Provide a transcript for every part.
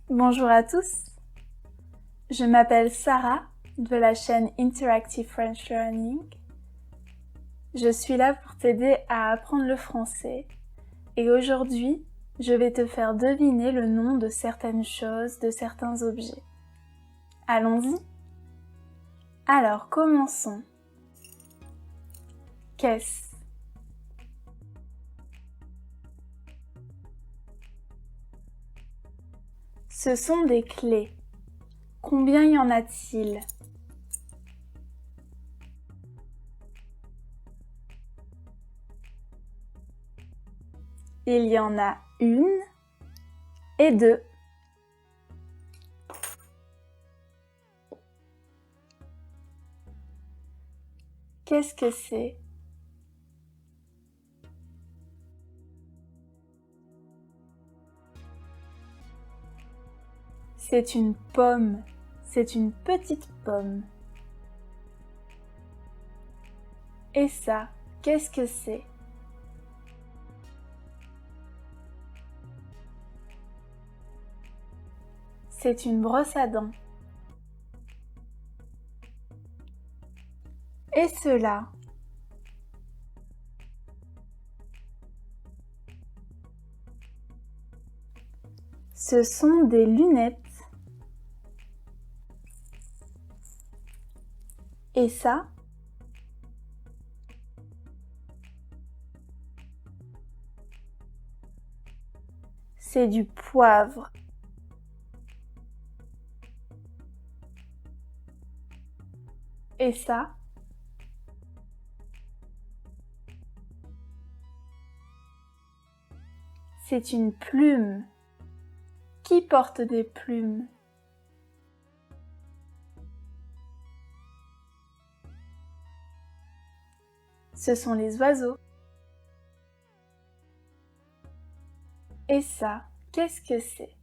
Bonjour à tous, je m'appelle Sarah de la chaîne Interactive French Learning. Je suis là pour t'aider à apprendre le français et aujourd'hui, je vais te faire deviner le nom de certaines choses, de certains objets. Allons-y. Alors, commençons. Qu'est-ce? Ce sont des clés. Combien y en a-t-il? Il y en a une et deux. Qu'est-ce que c'est? C'est une pomme. C'est une petite pomme. Et ça, qu'est-ce que c'est? C'est une brosse à dents. Et cela? Ce sont des lunettes. Et ça? C'est du poivre. Et ça? C'est une plume. Qui porte des plumes? Ce sont les oiseaux. Et ça, qu'est-ce que c'est?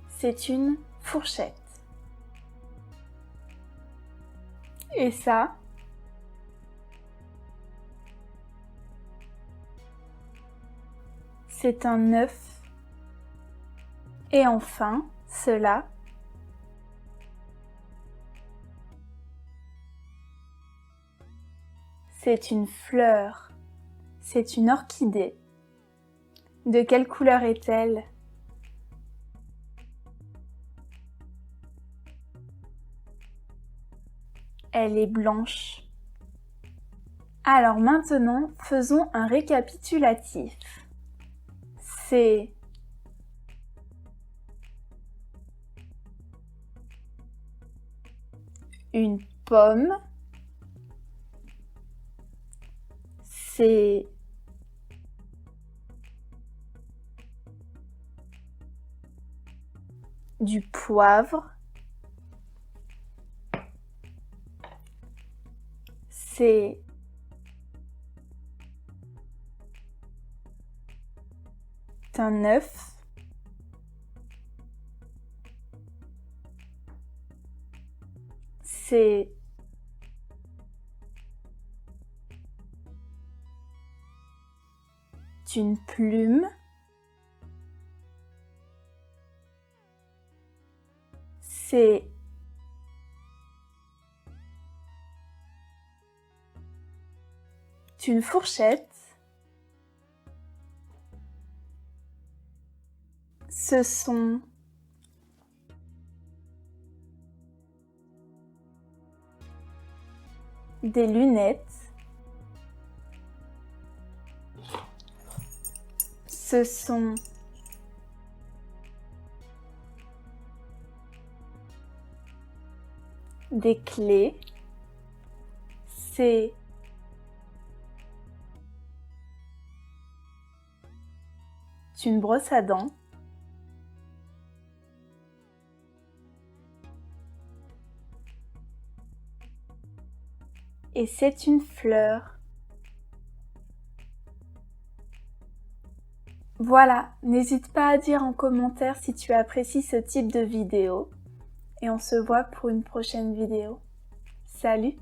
C'est une fourchette. Et ça? C'est un œuf. Et enfin, cela? C'est une fleur. C'est une orchidée. De quelle couleur est-elle? Elle est blanche. Alors maintenant, faisons un récapitulatif. C'est une pomme. C'est du poivre. C'est un œuf. C'est une plume. C'est une fourchette. Ce sont des lunettes. Ce sont des clés. C'est une brosse à dents. Et c'est une fleur. Voilà, n'hésite pas à dire en commentaire si tu apprécies ce type de vidéo. Et on se voit pour une prochaine vidéo. Salut!